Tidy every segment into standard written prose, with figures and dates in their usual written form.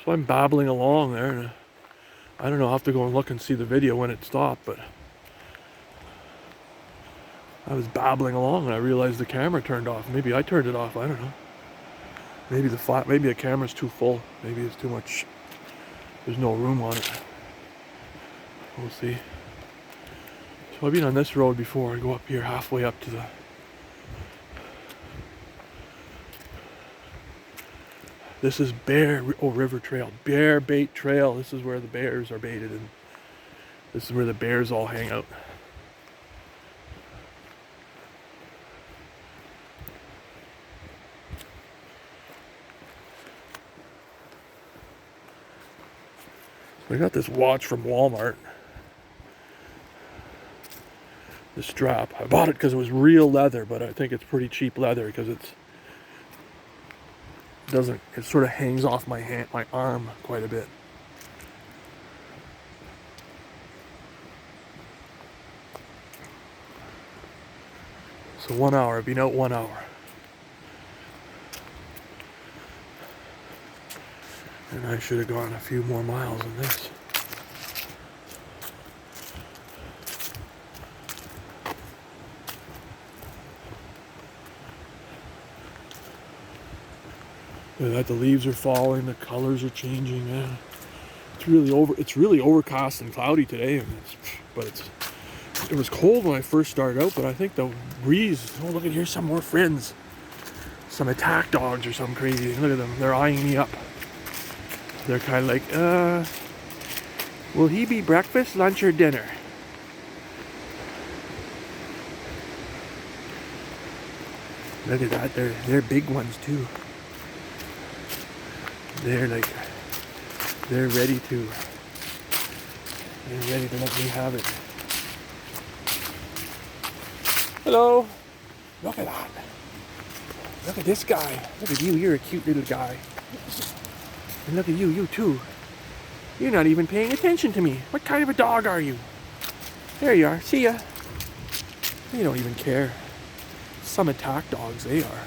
So I'm babbling along there, and I don't know, I'll have to go and look and see the video when it stopped, but I was babbling along and I realized the camera turned off. Maybe I turned it off, I don't know. Maybe the camera's too full. Maybe it's too much, there's no room on it. We'll see. So I've been on this road before. I go up here halfway up to the this is River Trail. Bear Bait Trail. This is where the bears are baited, and this is where the bears all hang out. So I got this watch from Walmart. The strap. I bought it because it was real leather, but I think it's pretty cheap leather because it sort of hangs off my arm quite a bit. So 1 hour, I've been out 1 hour. And I should have gone a few more miles than this. Look at that, the leaves are falling, the colors are changing, man. It's really overcast and cloudy today, and it was cold when I first started out, but I think the breeze, oh look at here, some more friends. Some attack dogs or something crazy. Look at them, they're eyeing me up. They're kind of like, will he be breakfast, lunch, or dinner? Look at that, they're big ones too. They're ready to let me have it. Hello. Look at that. Look at this guy. Look at you, you're a cute little guy. And look at you too. You're not even paying attention to me. What kind of a dog are you? There you are, see ya. You don't even care. Some attack dogs, they are.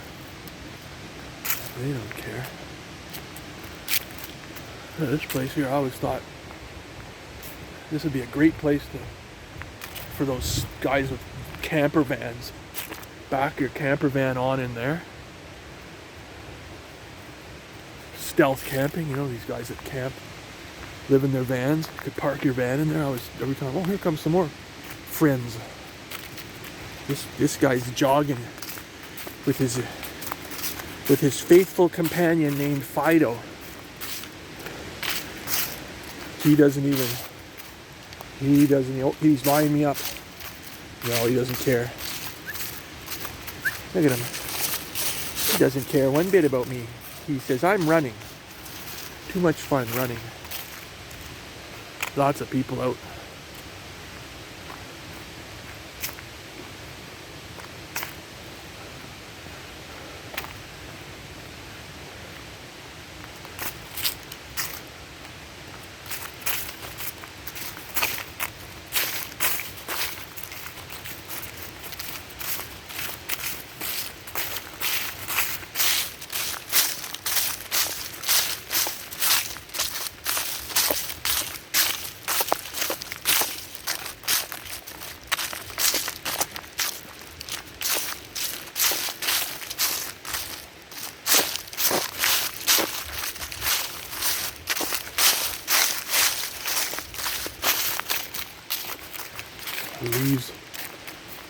They don't care. This place here, I always thought this would be a great place for those guys with camper vans. Back your camper van on in there. Stealth camping, you know, these guys that camp, live in their vans. You could park your van in there. Every time, oh, here comes some more friends. This guy's jogging with his faithful companion named Fido. He's lining me up. No, he doesn't care. Look at him. He doesn't care one bit about me. He says, I'm running. Too much fun running. Lots of people out.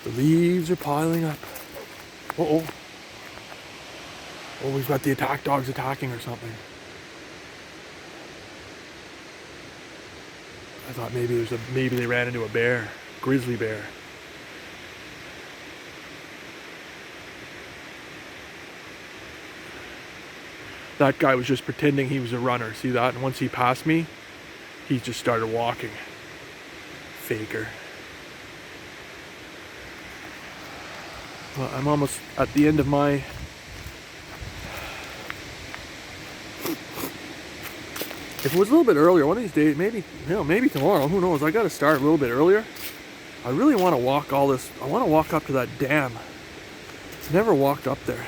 The leaves are piling up. Oh, we've got the attack dogs attacking or something. I thought maybe they ran into a bear, grizzly bear. That guy was just pretending he was a runner. See that? And once he passed me, he just started walking. Faker. Well, I'm almost at the end of my... If it was a little bit earlier, one of these days, maybe tomorrow, who knows, I gotta start a little bit earlier. I really want to walk all this, I want to walk up to that dam. Never walked up there.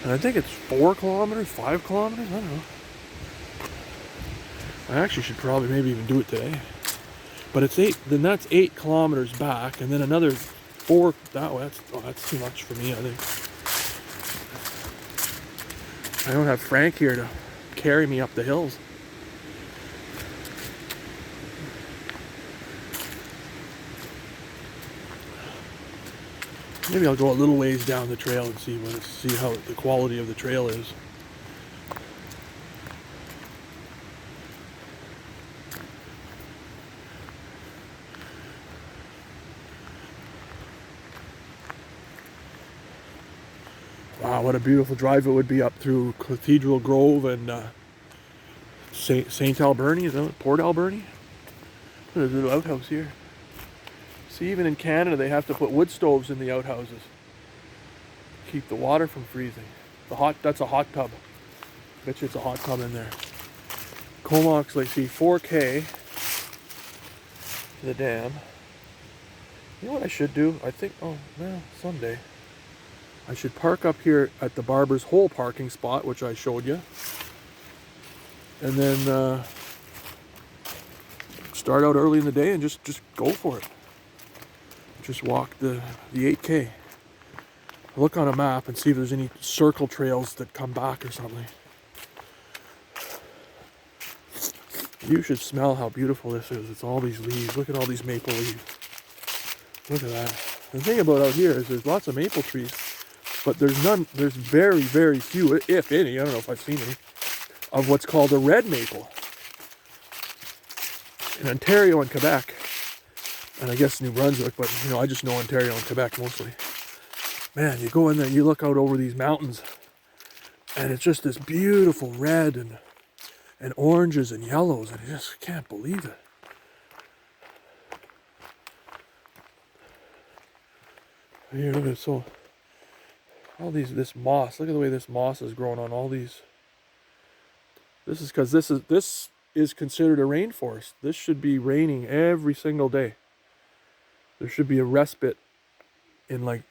And I think it's 4 kilometers, 5 kilometers, I don't know. I actually should probably maybe even do it today. But it's 8, then that's 8 kilometers back, and then another 4 that way. That's too much for me, I think. I don't have Frank here to carry me up the hills. Maybe I'll go a little ways down the trail and see how the quality of the trail is. Wow, what a beautiful drive it would be up through Cathedral Grove and St. Alberni, is that it? Port Alberni? There's a little outhouse here. See, even in Canada, they have to put wood stoves in the outhouses. Keep the water from freezing. That's a hot tub. Bet you it's a hot tub in there. Comox, let's see, 4K to the dam. You know what I should do? I think, someday. I should park up here at the Barber's Hole parking spot, which I showed you. And then start out early in the day and just go for it. Just walk the 8K. Look on a map and see if there's any circle trails that come back or something. You should smell how beautiful this is. It's all these leaves. Look at all these maple leaves. Look at that. The thing about out here is there's lots of maple trees, but there's very, very few, if any, I don't know if I've seen any, of what's called a red maple. In Ontario and Quebec, and I guess New Brunswick, but I just know Ontario and Quebec mostly. Man, you go in there, you look out over these mountains, and it's just this beautiful red and oranges and yellows, and you just can't believe it. Here, look at it. So this moss. Look at the way this moss is growing on all these. This is because this is considered a rainforest. This should be raining every single day. There should be a respite in like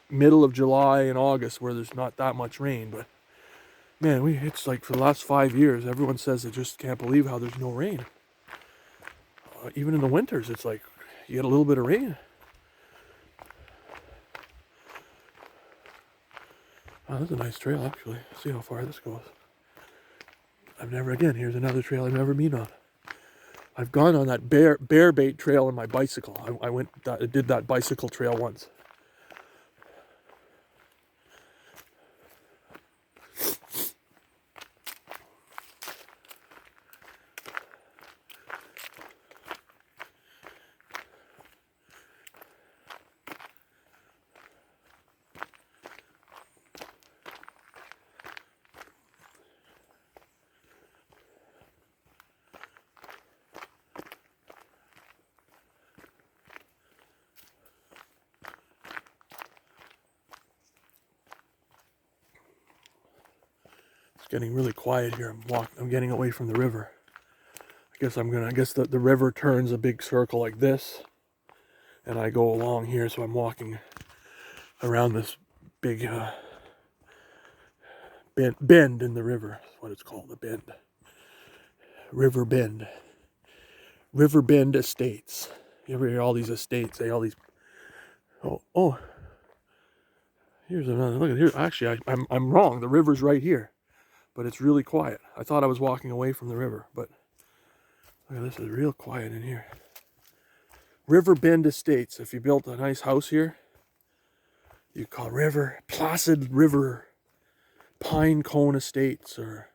middle of July and August where there's not that much rain, but man, it's like for the last 5 years, everyone says they just can't believe how there's no rain. Even in the winters, it's like you get a little bit of rain. Oh, that's a nice trail, actually. Let's see how far this goes. Here's another trail I've never been on. I've gone on that bear bait trail on my bicycle. I did that bicycle trail once. Getting really quiet here. I'm getting away from the river. I guess the river turns a big circle like this, and I go along here, so I'm walking around this big bend in the river. That's what it's called, the bend. River Bend. River Bend Estates. You ever hear all these estates? All these. Oh. Here's another. Look at here. Actually, I'm wrong. The river's right here. But it's really quiet. I thought I was walking away from the river, but look at this, is real quiet in here. River Bend Estates. If you built a nice house here, you call Placid River Pine Cone Estates, or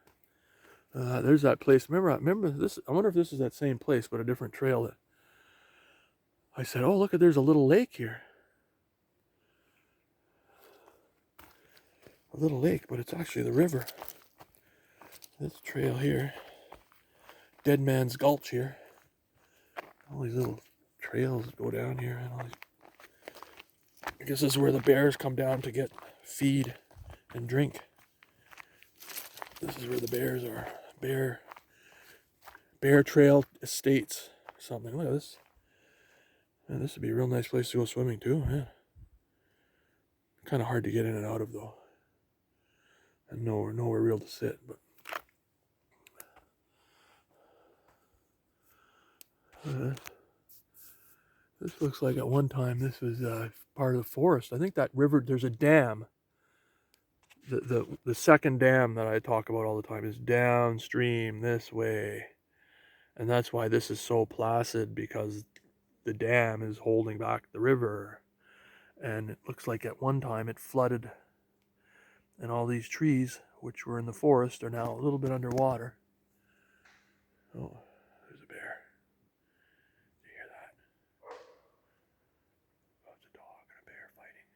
there's that place. Remember this? I wonder if this is that same place, but a different trail. That I said, oh, look at, there's a little lake here. A little lake, but it's actually the river. This trail here, Dead Man's Gulch here. All these little trails go down here, and all these. I guess this is where the bears come down to get feed and drink. This is where the bears are. Bear Trail Estates or something. Look at this. Man, this would be a real nice place to go swimming too, man. Kind of hard to get in and out of though. And nowhere real to sit, but This looks like at one time this was part of the forest. I think that river, there's a dam. The second dam that I talk about all the time is downstream this way. And that's why this is so placid, because the dam is holding back the river. And it looks like at one time it flooded, and all these trees, which were in the forest, are now a little bit underwater. Oh, there's a bear. Do you hear that? Oh, it's a dog and a bear fighting.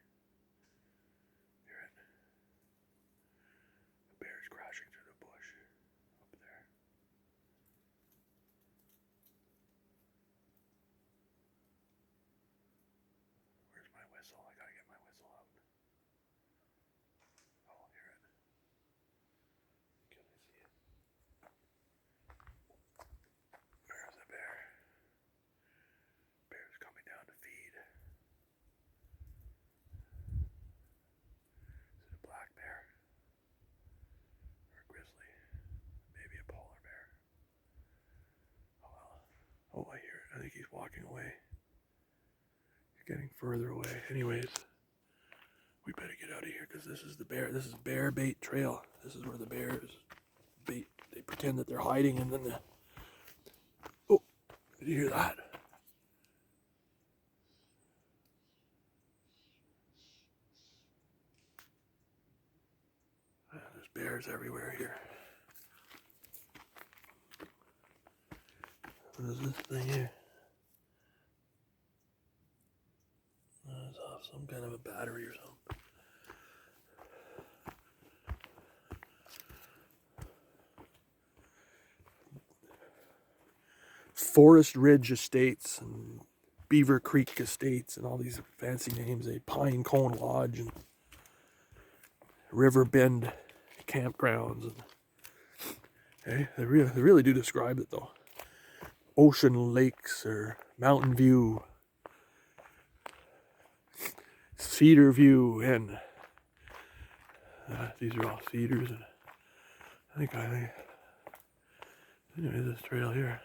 Hear it? The bear's crashing through the bush up there. Where's my whistle? I gotta get my whistle out. Oh, hear it. Can I see it? Where's the bear? Bear's coming down to feed. Is it a black bear? Or a grizzly? Maybe a polar bear? Oh well. Oh, I hear it. I think he's walking away. He's getting further away. Anyways, we better get out of here, because this is the bear. This is Bear Bait Trail. This is where the bears bait. They pretend that they're hiding, and then the... Oh, did you hear that? There's bears everywhere here. What is this thing here? It's off some kind of a battery or something. Forest Ridge Estates and Beaver Creek Estates and all these fancy names. A Pine Cone Lodge and River Bend campgrounds. And, hey, they really do describe it though. Ocean Lakes or Mountain View, Cedar View, and these are all cedars. And I think anyway, this trail here.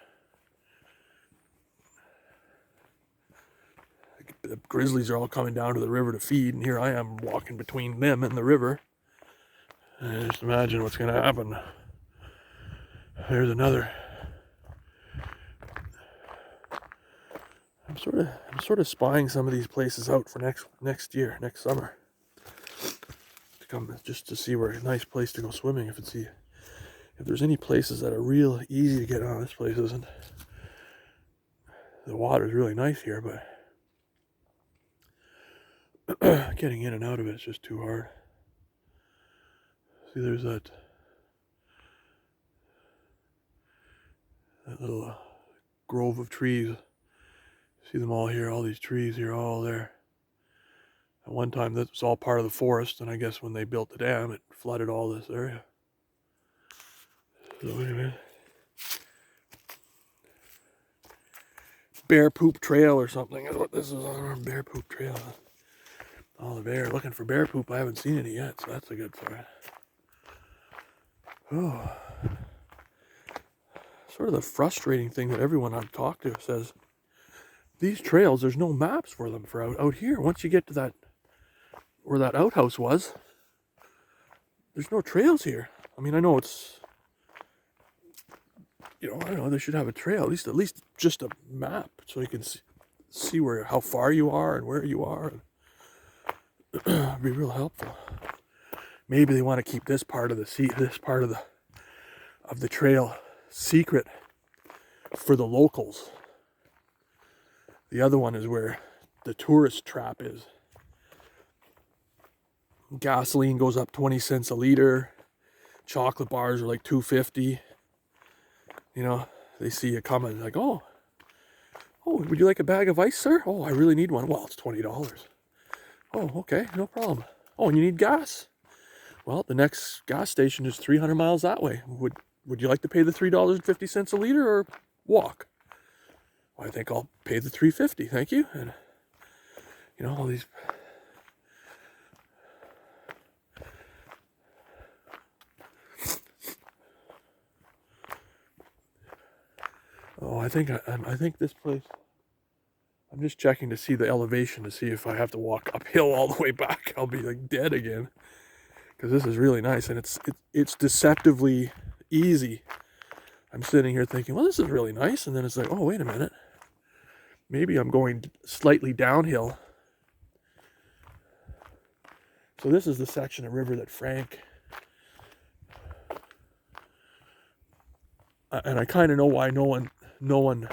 The grizzlies are all coming down to the river to feed, and here I am walking between them and the river. And just imagine what's going to happen. There's another. I'm sort of spying some of these places out for next year, next summer. To come just to see where a nice place to go swimming. If there's any places that are real easy to get on, this place isn't. The water's really nice here, but getting in and out of it is just too hard. See, there's that little grove of trees. See them all here, all these trees here, all there. At one time, this was all part of the forest, and I guess when they built the dam, it flooded all this area. So anyway, Bear Poop Trail or something is what this is. Bear Poop Trail. All the bear looking for bear poop. I haven't seen any yet, so that's a good sign. Oh, sort of the frustrating thing that everyone I've talked to says, these trails, there's no maps for them for out here. Once you get to that, where that outhouse was, there's no trails here. I mean, I know it's, I don't know, they should have a trail, at least just a map, so you can see how far you are and where you are. It'd be real helpful. Maybe they want to keep this part of the trail secret for the locals. The other one is where the tourist trap is. Gasoline goes up 20 cents a liter. Chocolate bars are like $2.50. They see you coming, like, oh, would you like a bag of ice, sir? Oh, I really need one. Well, it's $20. Oh, okay, no problem. Oh, and you need gas? Well, the next gas station is 300 miles that way. Would you like to pay the $3.50 a liter or walk? Well, I think I'll pay the $3.50, thank you. And all these. Oh, I think this place. I'm just checking to see the elevation to see if I have to walk uphill all the way back. I'll be like dead again. Because this is really nice, and it's deceptively easy. I'm sitting here thinking, well, this is really nice, and then it's like, oh, wait a minute. Maybe I'm going slightly downhill. So this is the section of river that Frank, and I kind of know why no one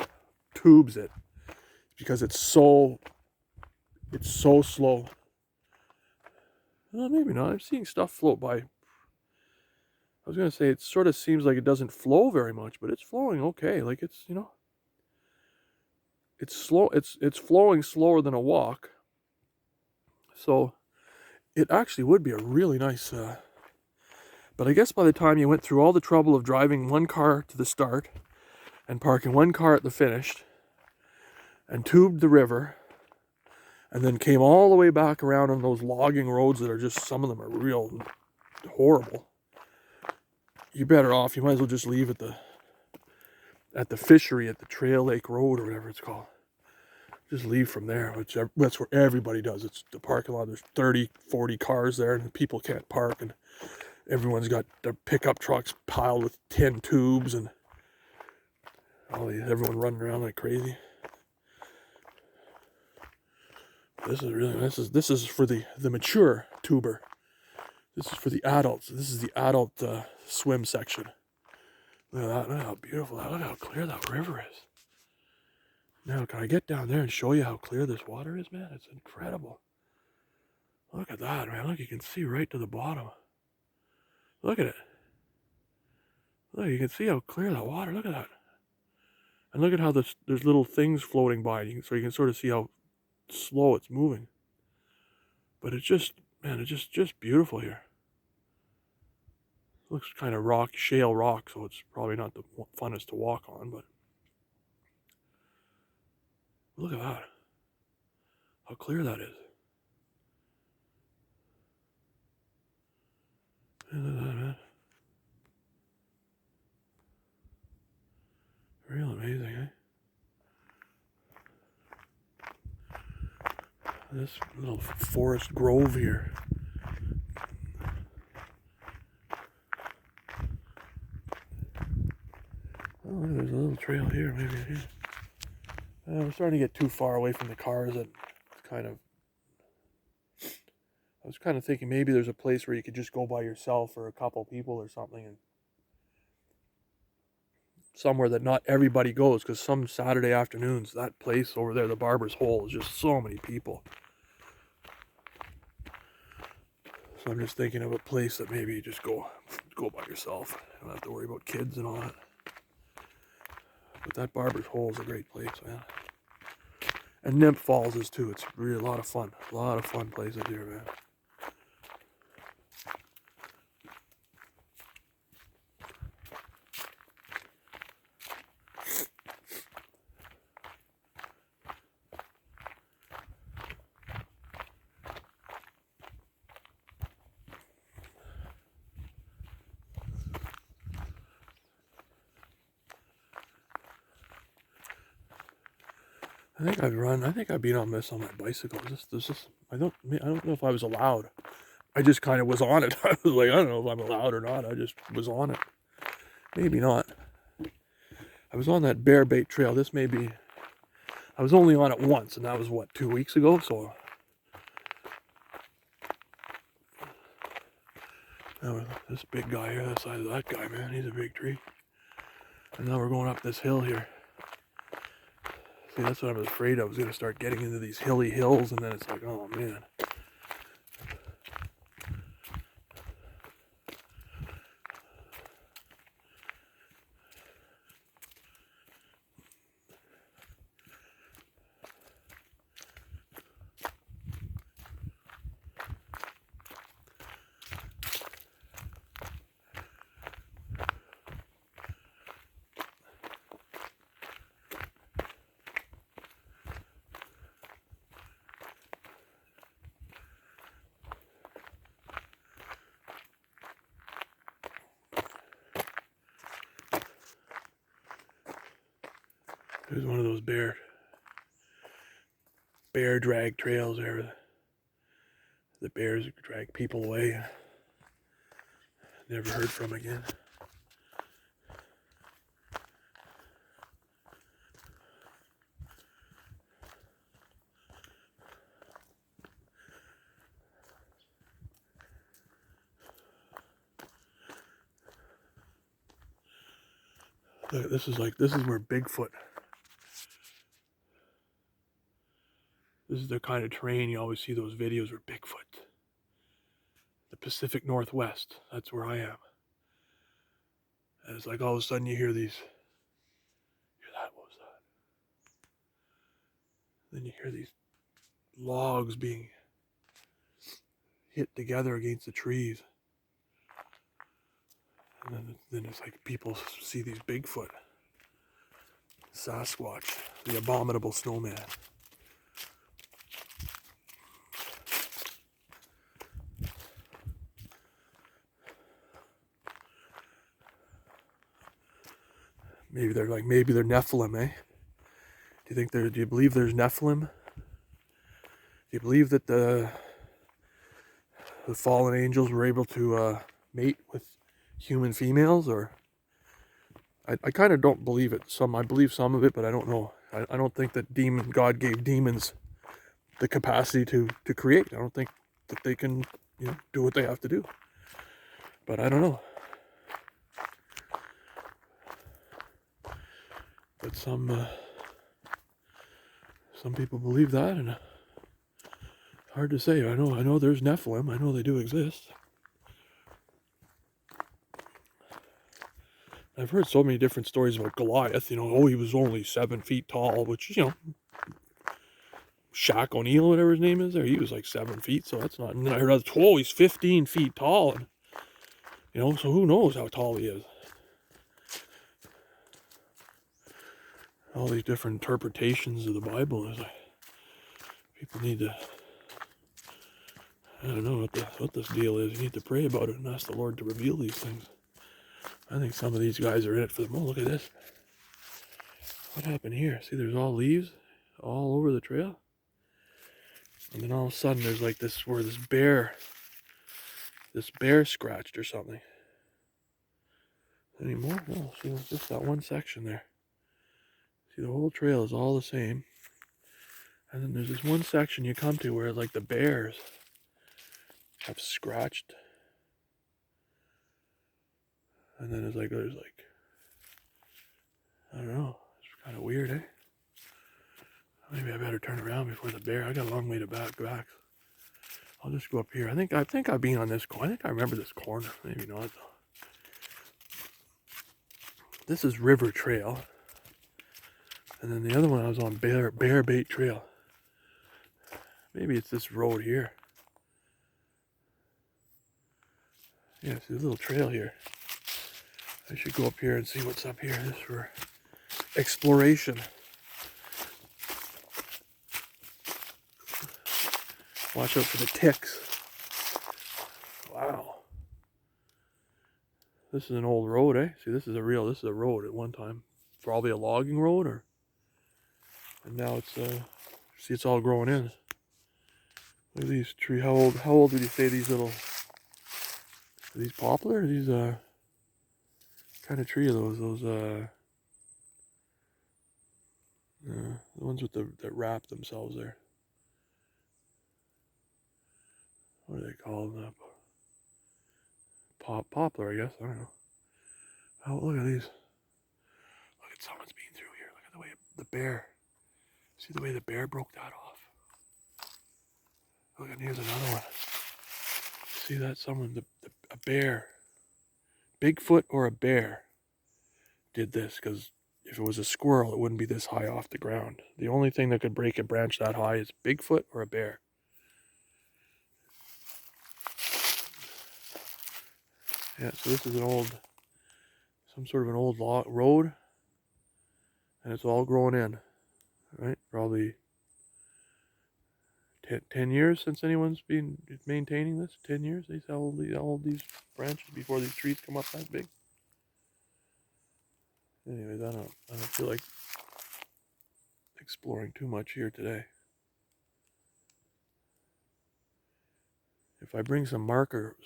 tubes it, because it's so slow. Well, maybe not. I'm seeing stuff float by. I was gonna say it sort of seems like it doesn't flow very much, but it's flowing okay. Like it's, it's slow. It's flowing slower than a walk. So it actually would be a really nice. But I guess by the time you went through all the trouble of driving one car to the start and parking one car at the finish and tubed the river and then came all the way back around on those logging roads that are just, some of them are real horrible. You're better off. You might as well just leave at the fishery at the Trail Lake Road or whatever it's called. Just leave from there, which that's where everybody does. It's the parking lot. There's 30, 40 cars there, and people can't park, and everyone's got their pickup trucks piled with 10 tubes, and everyone running around like crazy. This is really this is for the mature tuber. This is for the adults. This is the adult swim section. Look at that. Look at how beautiful that. Look at how clear that river is. Now, can I get down there and show you how clear this water is, man? It's incredible. Look at that, man. Look, you can see right to the bottom. Look at it. Look, you can see how clear that water. Look at that. And look at how there's little things floating by, so you can sort of see how slow it's moving. But it's just, man, it's just beautiful here. It looks kind of shale rock, so it's probably not the funnest to walk on, but look at that. How clear that is. Look at that, man. Real amazing, eh? This little forest grove here. Oh, there's a little trail here, maybe here. We're starting to get too far away from the cars. That kind of. I was kind of thinking maybe there's a place where you could just go by yourself or a couple people or something, and somewhere that not everybody goes, because some Saturday afternoons, that place over there, the Barber's Hole, is just so many people. So I'm just thinking of a place that maybe you just go by yourself. You don't have to worry about kids and all that. But that Barber's Hole is a great place, man. And Nymph Falls is too. It's really a lot of fun. A lot of fun places here, man. I think I've been on this on my bicycle. I don't know if I was allowed. I just kind of was on it. I was like, I don't know if I'm allowed or not. I just was on it. Maybe not. I was on that bear bait trail. This may be, I was only on it once, and that was what, 2 weeks ago? So this big guy here, the size of that guy, man, he's a big tree. And now we're going up this hill here. See, that's what I was afraid I was going to start getting into these hilly hills, and then it's like, oh man. There's one of those bear drag trails there. The bears drag people away. Never heard from again. This is where Bigfoot. This is the kind of terrain you always see those videos where Bigfoot. The Pacific Northwest. That's where I am. And it's like all of a sudden you hear these. Hear that? What was that? Then you hear these logs being hit together against the trees. And then it's like people see these Bigfoot. Sasquatch. The abominable snowman. Maybe they're Nephilim, eh? Do you believe there's Nephilim? Do you believe that the fallen angels were able to mate with human females? Or I kind of don't believe it. I believe some of it, but I don't know. I don't think that God gave demons the capacity to create. I don't think that they can, do what they have to do. But I don't know. But some people believe that, and it's hard to say. I know there's Nephilim. I know they do exist. I've heard so many different stories about Goliath. He was only 7 feet tall, which, Shaq O'Neal, whatever his name is there, he was like 7 feet, so that's not. And then I heard, he's 15 feet tall, and, so who knows how tall he is. All these different interpretations of the Bible. Is like, people need to, I don't know what this deal is. You need to pray about it and ask the Lord to reveal these things. I think some of these guys are in it for the look at this. What happened here? See, there's all leaves all over the trail. And then all of a sudden there's like this, where this bear scratched or something. Any more? No, see, just that one section there. See, the whole trail is all the same. And then there's this one section you come to where like the bears have scratched. And then there's like, I don't know. It's kind of weird, eh? Maybe I better turn around before the bear. I got a long way to back. I'll just go up here. I think I've been on this corner. I think I remember this corner. Maybe not though. This is River Trail. And then the other one I was on Bear Bait Trail. Maybe it's this road here. Yeah, see the little trail here. I should go up here and see what's up here. This is for exploration. Watch out for the ticks. Wow. This is an old road, eh? See, this is a road at one time. Probably a logging road, and now it's see, it's all growing in. Look at these trees. How old would you say these little, are these poplar? Are these kind of tree are those the ones with that wrap themselves there. What do they call them? Poplar, I guess. I don't know. Oh, look at these. Look at someone's been through here. Look at the way the bear. See the way the bear broke that off? Look, and here's another one. See that? A bear. Bigfoot or a bear did this, because if it was a squirrel, it wouldn't be this high off the ground. The only thing that could break a branch that high is Bigfoot or a bear. Yeah, so this is some sort of an old road, and it's all growing in, right? Probably 10 years since anyone's been maintaining this. 10 years. They sell all these branches before these trees come up that big. Anyways, I don't feel like exploring too much here today. If I bring some marker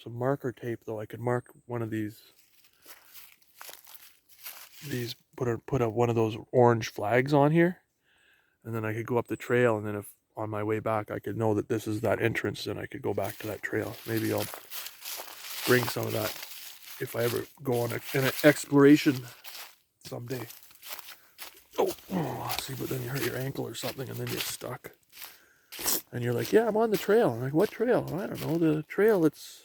tape though, I could mark one of these put one of those orange flags on here, and then I could go up the trail, and then if on my way back I could know that this is that entrance, and I could go back to that trail. Maybe I'll bring some of that if I ever go on an exploration someday. Oh, see, but then you hurt your ankle or something, and then you're stuck. And you're like, yeah, I'm on the trail. I'm like, what trail? I don't know. The trail, it's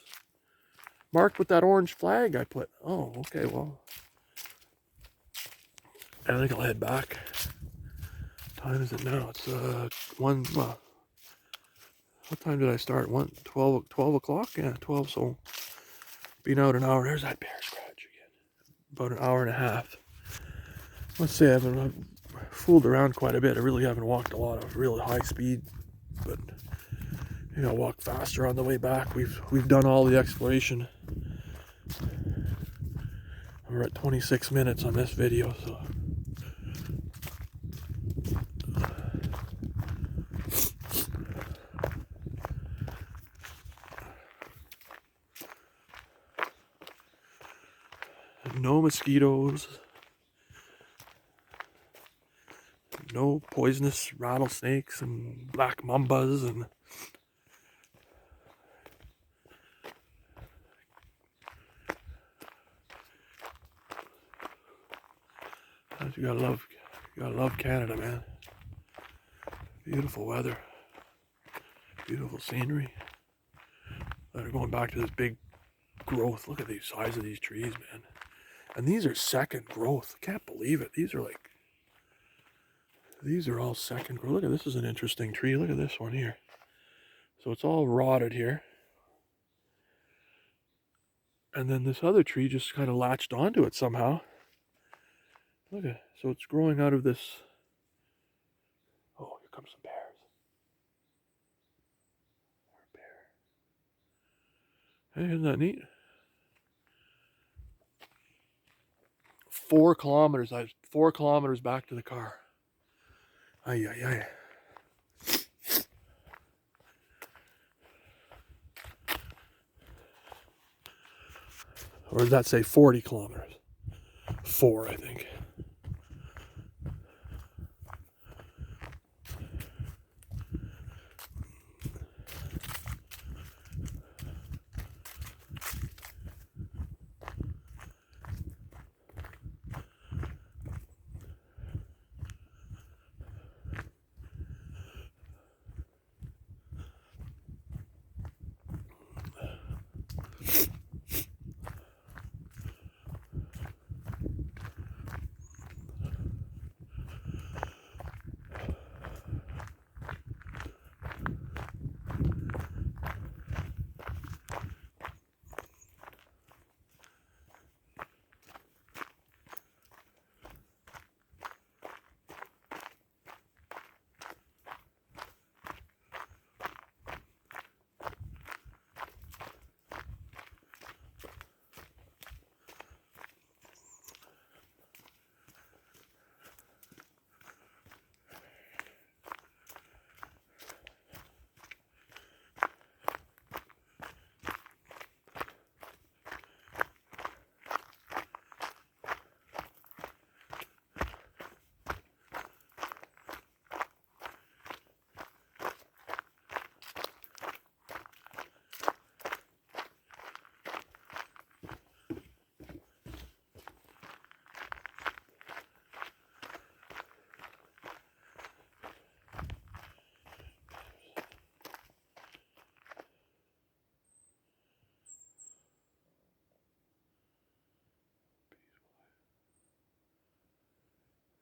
marked with that orange flag I put. Oh, okay, well, I think I'll head back. What time is it now? It's well, what time did I start? 12 o'clock? Yeah, 12, so been out an hour. There's that bear scratch again. About an hour and a half. Let's say I've fooled around quite a bit. I really haven't walked a lot of really high speed, but you know, walk faster on the way back. We've done all the exploration. We're at 26 minutes on this video, so no mosquitoes, no poisonous rattlesnakes and black mambas, and you gotta love Canada, man. Beautiful weather, beautiful scenery. They're going back to this big growth. Look at the size of these trees, man. And these are second growth. I can't believe it. These are all second growth. Look at this, is an interesting tree. Look at this one here. So it's all rotted here. And then this other tree just kind of latched onto it somehow. Look at it. So it's growing out of this. Oh, here comes some bears. Hey, isn't that neat? 4 kilometers. I was 4 kilometers back to the car. Ay, ay, ay. Or does that say 40 kilometers? 4, I think.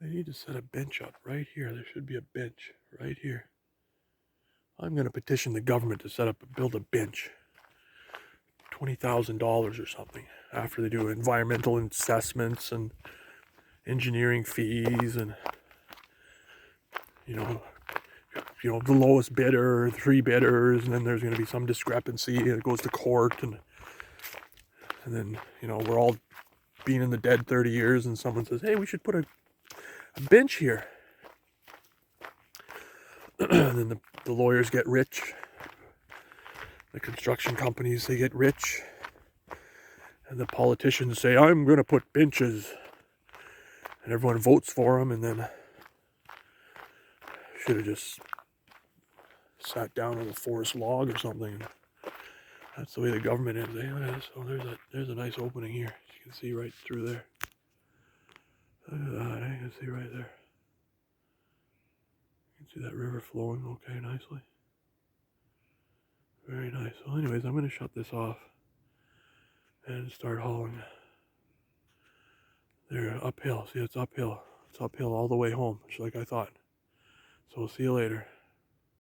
They need to set a bench up right here. There should be a bench right here. I'm going to petition the government to build a bench. $20,000 or something after they do environmental assessments and engineering fees, and you know the lowest bidder, 3 bidders, and then there's going to be some discrepancy and it goes to court, and then we're all being in the dead 30 years and someone says, hey, we should put a bench here. And then the lawyers get rich. The construction companies, they get rich. And the politicians say, I'm going to put benches. And everyone votes for them, and then should have just sat down on a forest log or something. That's the way the government is. So there's a nice opening here. You can see right through there. Look at that. You can see right there. You can see that river flowing okay nicely. Very nice. Well, anyways, I'm going to shut this off and start hauling. There, uphill. See, it's uphill. It's uphill all the way home, just like I thought. So we'll see you later.